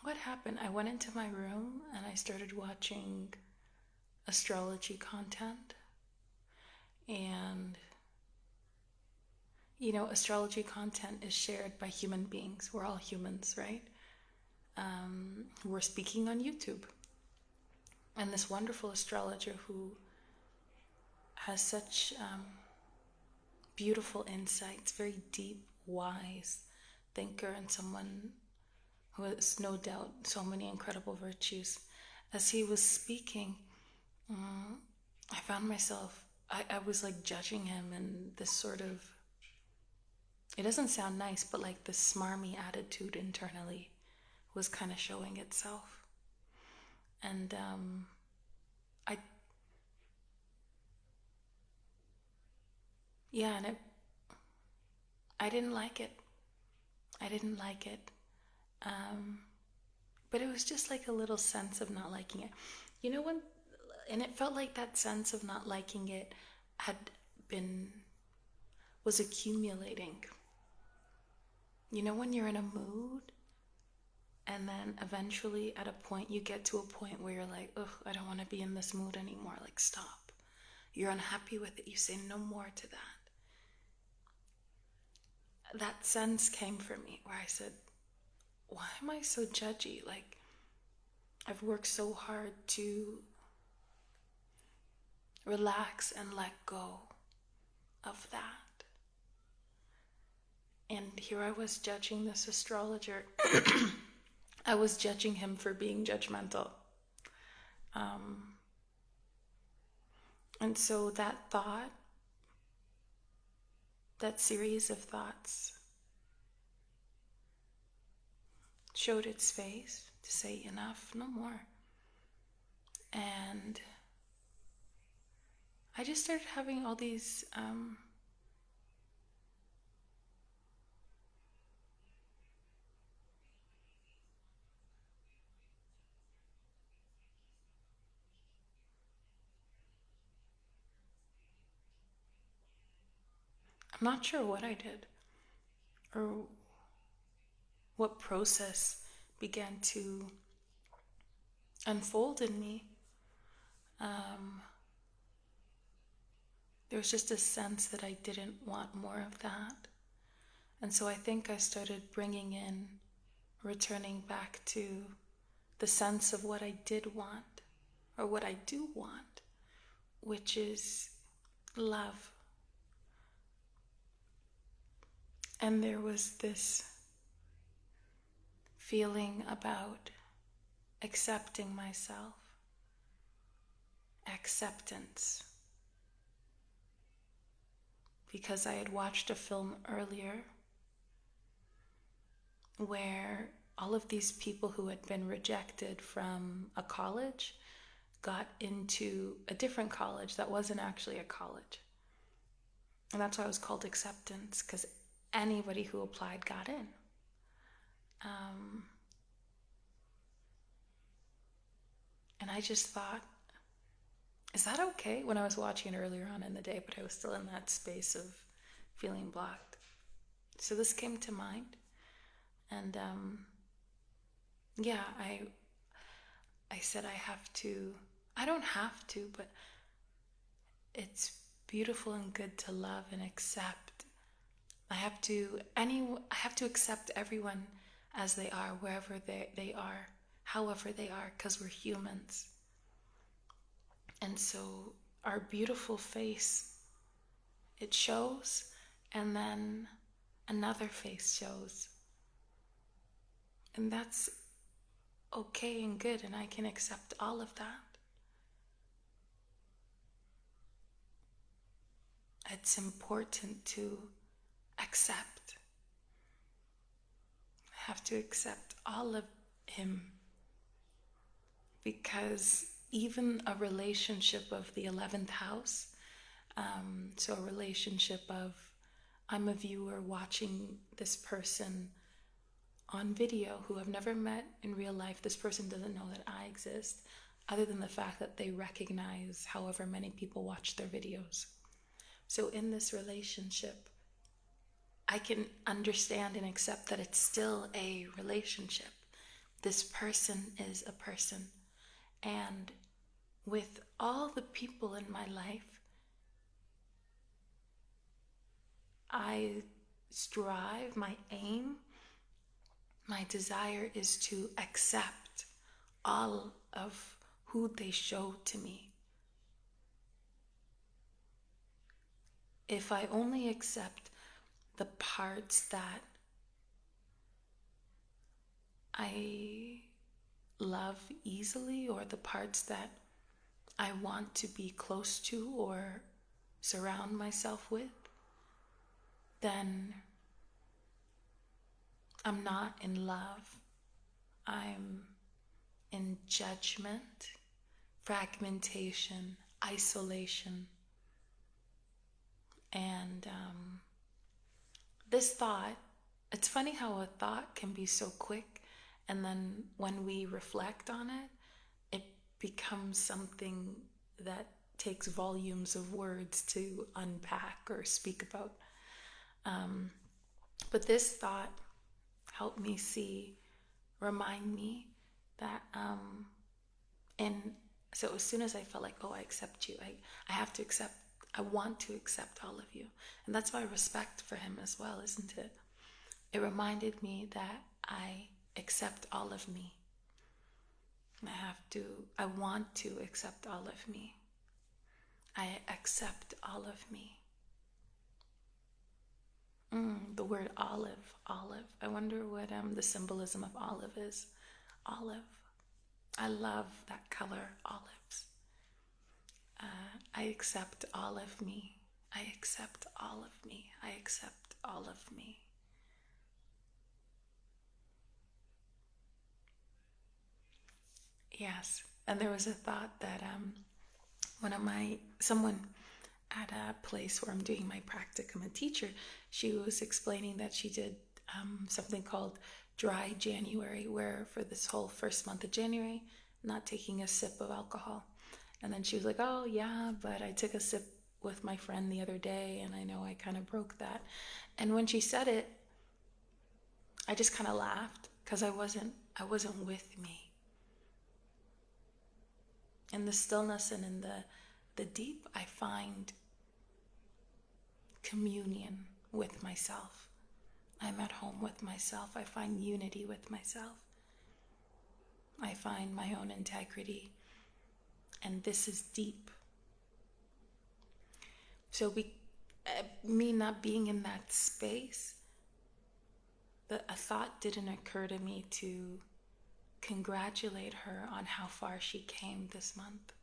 what happened? I went into my room and I started watching astrology content. And, astrology content is shared by human beings. We're all humans, right? We're speaking on YouTube. And this wonderful astrologer who has such beautiful insights, very deep, wise thinker, and someone who has no doubt so many incredible virtues. As he was speaking, I found myself, I was like judging him, and this sort of, it doesn't sound nice, but like this smarmy attitude internally was kind of showing itself. And I, yeah, and I didn't like it. I didn't like it. Um, but it was just like a little sense of not liking it. You know when, and it felt like that sense of not liking it had been, was accumulating. You know when you're in a mood and then eventually at a point you get to a point where you're like, ugh, I don't want to be in this mood anymore. Like, stop. You're unhappy with it. You say no more to that. That sense came for me where I said, why am I so judgy? Like, I've worked so hard to relax and let go of that. And here I was judging this astrologer. I was judging him for being judgmental. Um, and so that thought, that series of thoughts, showed its face to say, enough, no more. And I just started having all these I'm not sure what I did or what process began to unfold in me. There was just a sense that I didn't want more of that. And so I think I started bringing in, returning back to the sense of what I did want, or what I do want, which is love. And there was this feeling about accepting myself, acceptance. Because I had watched a film earlier where all of these people who had been rejected from a college got into a different college that wasn't actually a college. And that's why it was called acceptance, because anybody who applied got in. And I just thought, is that okay? When I was watching it earlier on in the day, but I was still in that space of feeling blocked. So this came to mind. And yeah, I said I don't have to, but it's beautiful and good to love and accept. I have to accept everyone as they are, wherever they are, however they are, because we're humans. And so our beautiful face, it shows, and then another face shows. And that's okay and good, and I can accept all of that. It's important to accept. I have to accept all of him, because even a relationship of the 11th house, so a relationship of, I'm a viewer watching this person on video who I've never met in real life. This person doesn't know that I exist, other than the fact that they recognize however many people watch their videos. So in this relationship, I can understand and accept that it's still a relationship. This person is a person. And with all the people in my life, I strive, my aim, my desire is to accept all of who they show to me. If I only accept the parts that I love easily, or the parts that I want to be close to or surround myself with, then I'm not in love. I'm in judgment, fragmentation, isolation. And this thought, it's funny how a thought can be so quick, and then when we reflect on it, it becomes something that takes volumes of words to unpack or speak about. But this thought helped me remind me that, and so as soon as I felt like, oh, I accept you, I want to accept all of you. And that's my respect for him as well, isn't it? It reminded me that I accept all of me. I want to accept all of me. I accept all of me. The word olive. I wonder what the symbolism of olive is. Olive. I love that color, olives. I accept all of me. I accept all of me. I accept all of me. Yes. And there was a thought that someone at a place where I'm doing my practicum, a teacher, she was explaining that she did something called dry January, where for this whole first month of January, not taking a sip of alcohol. And then she was like, oh yeah, but I took a sip with my friend the other day, and I know I kind of broke that. And when she said it, I just kind of laughed, because I wasn't with me. In the stillness and in the deep, I find communion with myself. I'm at home with myself. I find unity with myself. I find my own integrity. And this is deep. So me not being in that space, a thought didn't occur to me to congratulate her on how far she came this month.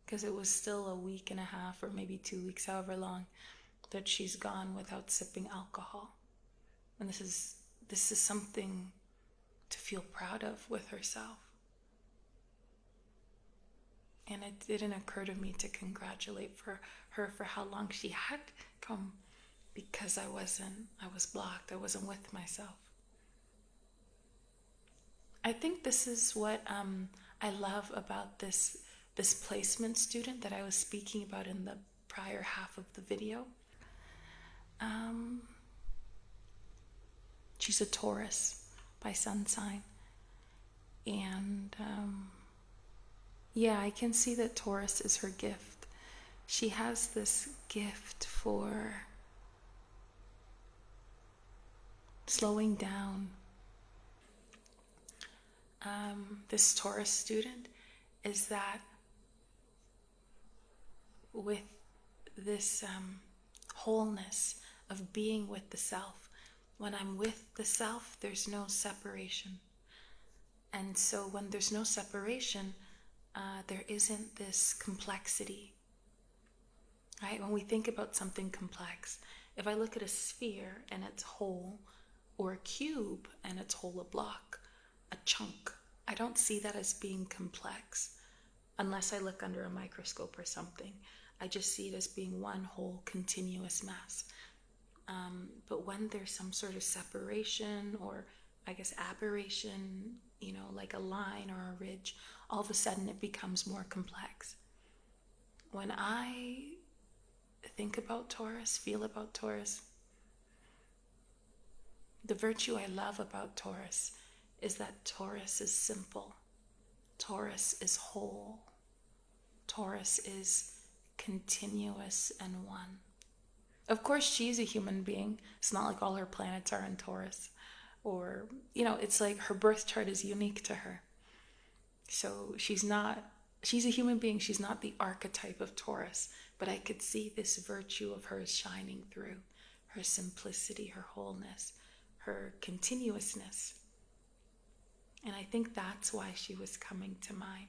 Because it was still a week and a half, or maybe 2 weeks, however long, that she's gone without sipping alcohol. And this is something to feel proud of with herself. And it didn't occur to me to congratulate her for how long she had come, because I was blocked. I wasn't with myself. I think this is what I love about this placement student that I was speaking about in the prior half of the video. She's a Taurus by sun sign. And yeah, I can see that Taurus is her gift. She has this gift for slowing down. This Taurus student is that with this wholeness of being with the self. When I'm with the self, there's no separation. And so when there's no separation, there isn't this complexity. Right? When we think about something complex, if I look at a sphere and it's whole, or a cube and it's whole, a block, a chunk, I don't see that as being complex unless I look under a microscope or something. I just see it as being one whole continuous mass. But when there's some sort of separation, or I guess aberration, like a line or a ridge, all of a sudden it becomes more complex. When I think about Taurus, feel about Taurus, the virtue I love about Taurus is that Taurus is simple. Taurus is whole. Taurus is continuous and one. Of course, she's a human being. It's not like all her planets are in Taurus. Or, it's like her birth chart is unique to her. So she's a human being. She's not the archetype of Taurus. But I could see this virtue of hers shining through. Her simplicity, her wholeness, her continuousness. And I think that's why she was coming to mind.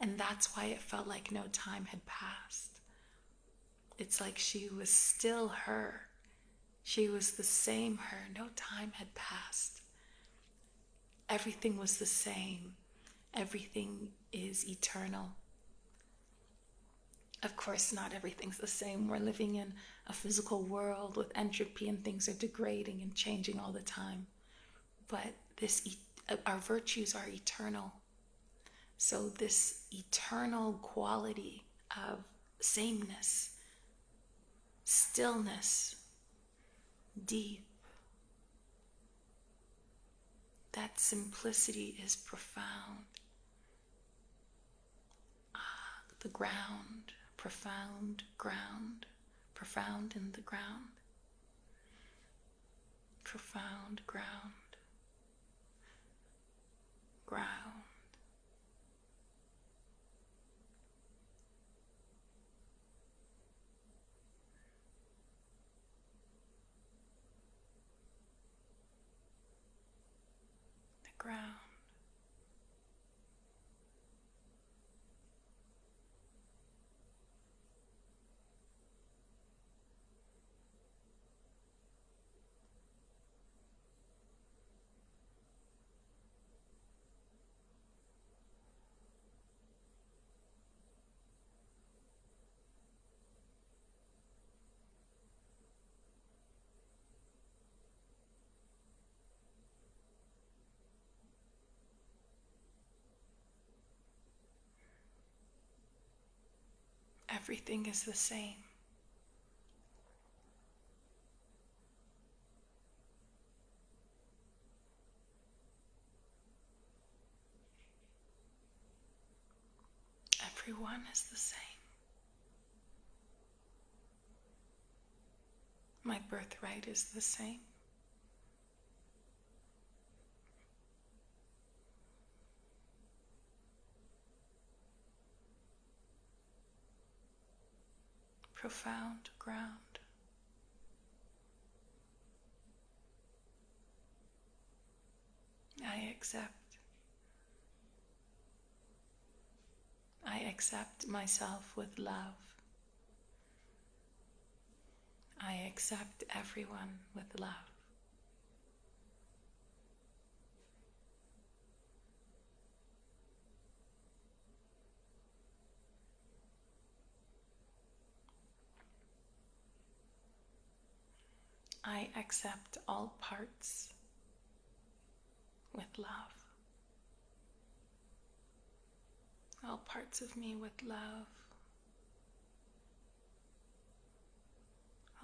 And that's why it felt like no time had passed. It's like she was still her. She was the same her. No time had passed. Everything was the same. Everything is eternal. Of course, not everything's the same. We're living in a physical world with entropy and things are degrading and changing all the time. But our virtues are eternal. So this eternal quality of sameness, stillness, deep, that simplicity is profound. The ground, profound ground, profound in the ground, profound ground, ground. The ground. Everything is the same. Everyone is the same. My birthright is the same. Profound ground. I accept myself with love. I accept everyone with love. I accept all parts with love. All parts of me with love.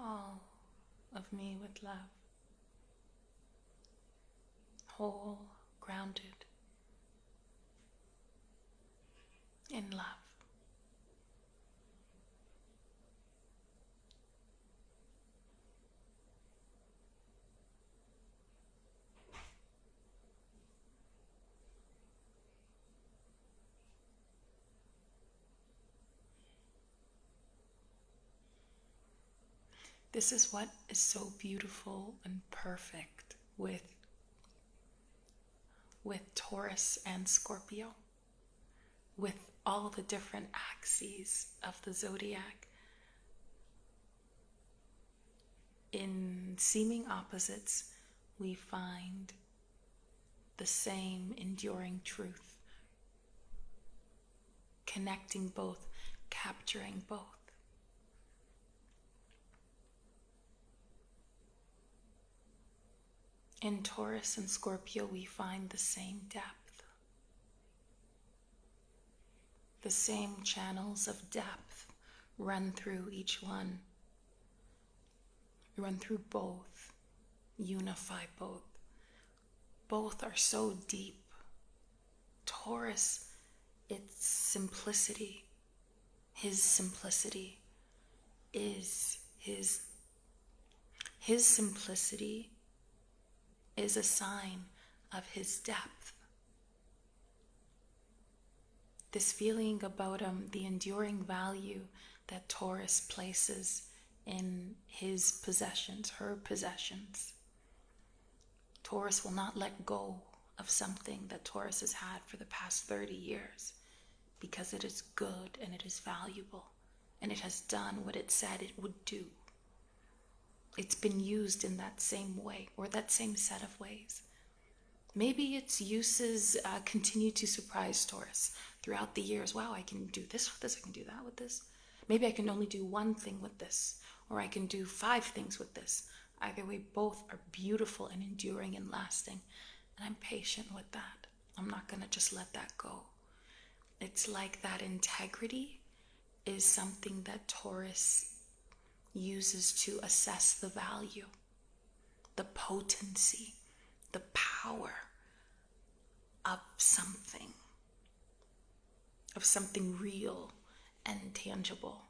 All of me with love. Whole, grounded in love. This is what is so beautiful and perfect with Taurus and Scorpio, with all the different axes of the zodiac. In seeming opposites, we find the same enduring truth, connecting both, capturing both. In Taurus and Scorpio, we find the same depth, the same channels of depth run through each one, run through both, unify both. both are so deep. Taurus, it's simplicity. His simplicity is his simplicity is a sign of his depth. This feeling about the enduring value that Taurus places in his possessions, her possessions. Taurus will not let go of something that Taurus has had for the past 30 years because it is good and it is valuable and it has done what it said it would do. It's been used in that same way or that same set of ways. Maybe its uses continue to surprise Taurus throughout the years. Wow, I can do this with this, I can do that with this. Maybe I can only do one thing with this, or I can do 5 things with this. Either way, both are beautiful and enduring and lasting. And I'm patient with that. I'm not going to just let that go. It's like that integrity is something that Taurus uses to assess the value, the potency, the power of something real and tangible.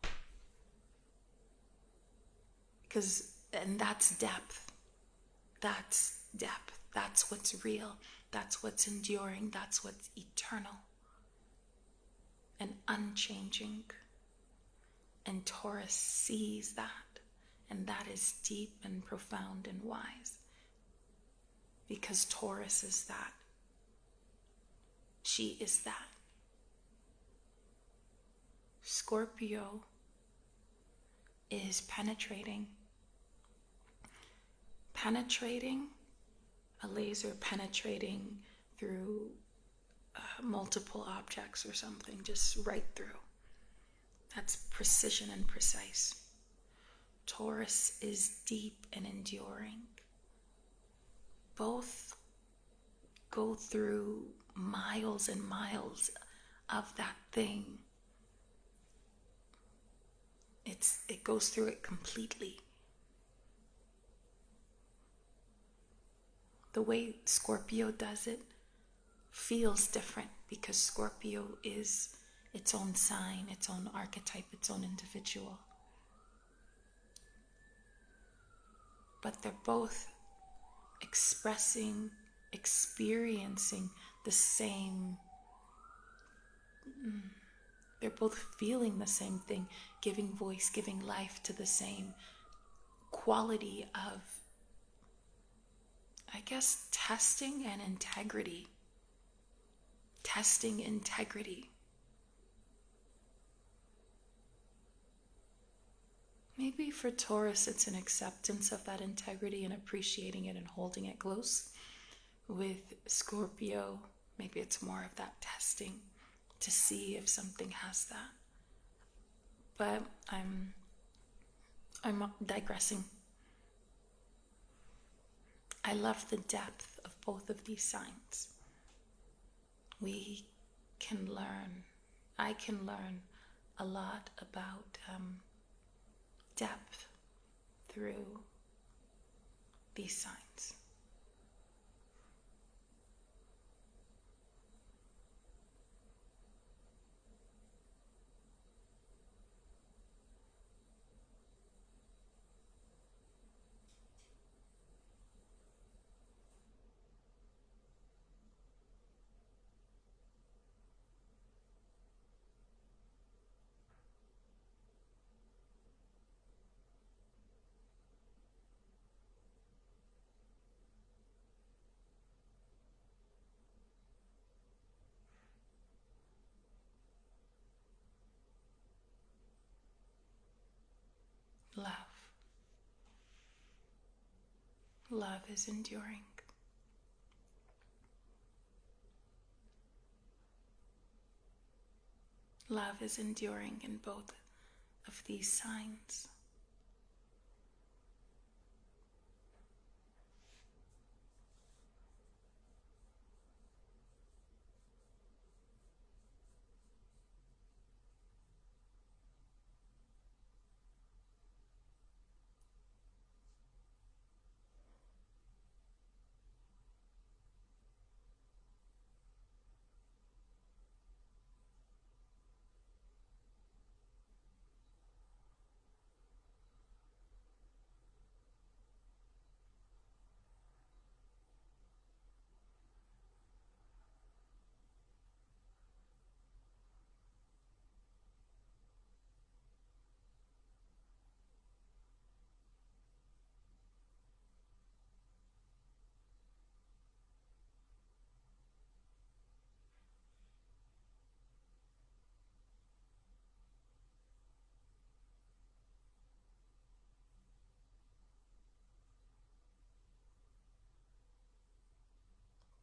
And that's depth. That's depth. That's what's real. That's what's enduring. That's what's eternal and unchanging. And Taurus sees that. And that is deep and profound and wise. Because Taurus is that. She is that. Scorpio is penetrating, a laser penetrating through multiple objects or something, just right through. That's precision and precise. Taurus is deep and enduring. Both go through miles and miles of that thing. It goes through it completely. The way Scorpio does it feels different because Scorpio is its own sign, its own archetype, its own individual. But they're both experiencing the same. They're both feeling the same thing, giving voice, giving life to the same quality of, I guess, testing and integrity. Testing integrity. Maybe for Taurus, it's an acceptance of that integrity and appreciating it and holding it close. With Scorpio, maybe it's more of that testing to see if something has that. But I'm digressing. I love the depth of both of these signs. I can learn a lot about depth through these signs. Love. Love is enduring. Love is enduring in both of these signs.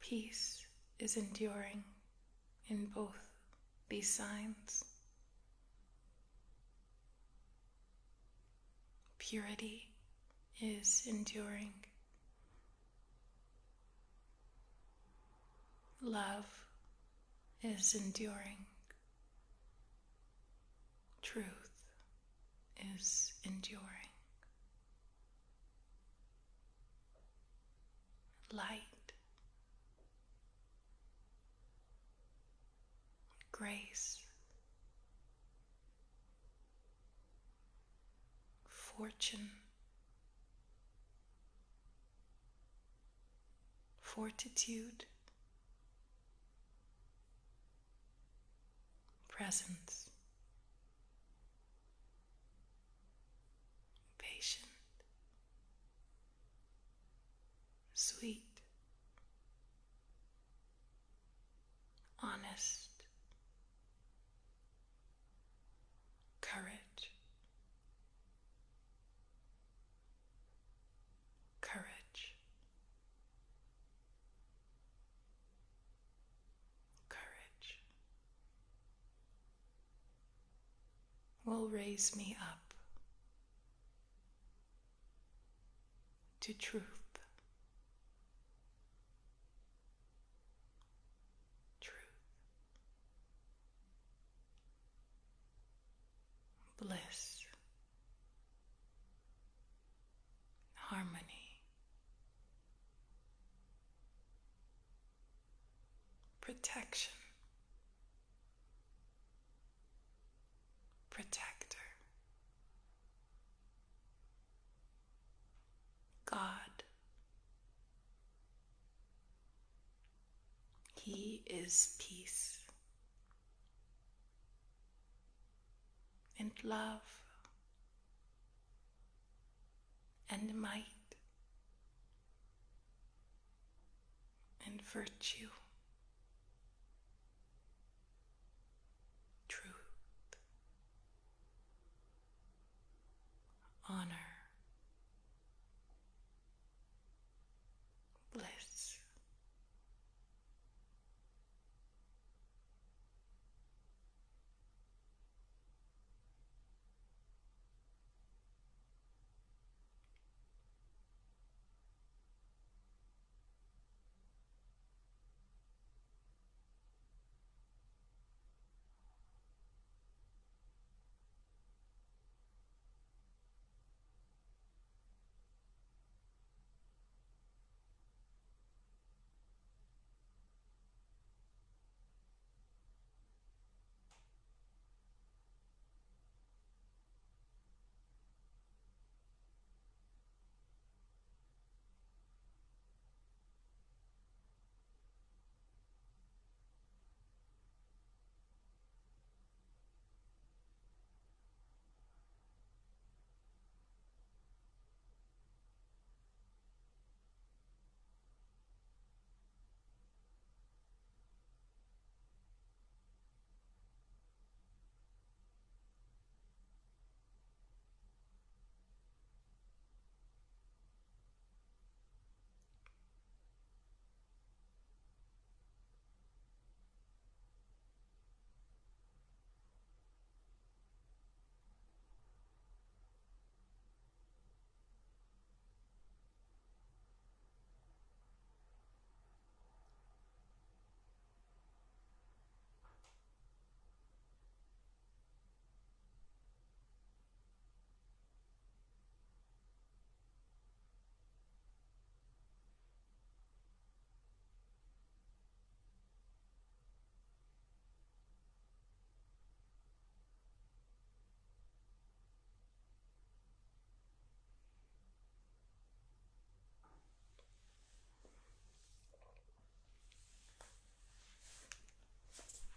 Peace is enduring in both these signs. Purity is enduring. Love is enduring. Truth is enduring. Light, grace, fortune, fortitude, presence, patient, sweet, honest, courage, courage, courage will raise me up to truth, truth, bliss, harmony, protection, protector, God. He is peace and love and might and virtue.